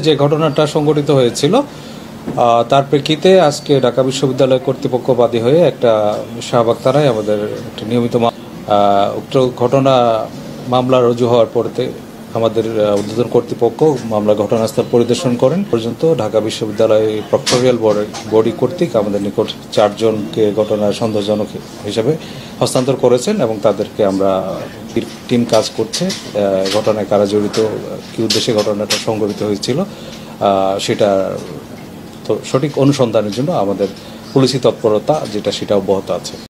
যে ঘটনাটা সংঘটিত হয়েছিল তার প্রেক্ষিতে আজকে ঢাকা বিশ্ববিদ্যালয় কর্তৃপক্ষ বাদী হয়ে একটা শাহবাগ থানায় আমাদের একটা নিয়মিত উক্ত ঘটনা মামলা রুজু হওয়ার পরে আমাদের ঊর্ধ্বতন কর্তৃপক্ষ মামলা ঘটনাস্থল পরিদর্শন করেন। পর্যন্ত ঢাকা বিশ্ববিদ্যালয় প্রক্টোরিয়াল বডি কর্তৃক আমাদের নিকট 4 জনকে ঘটনার সন্দেহজনক হিসেবে হস্তান্তর করেছেন এবং তাদেরকে আমরা টিম কাজ করছে ঘটনায় কারা জড়িত, কি উদ্দেশ্যে ঘটনাটা সংঘটিত হয়েছিল সেটা তো সঠিক অনুসন্ধানের জন্য আমাদের পুলিশি তৎপরতা যেটা সেটা অব্যাহত আছে।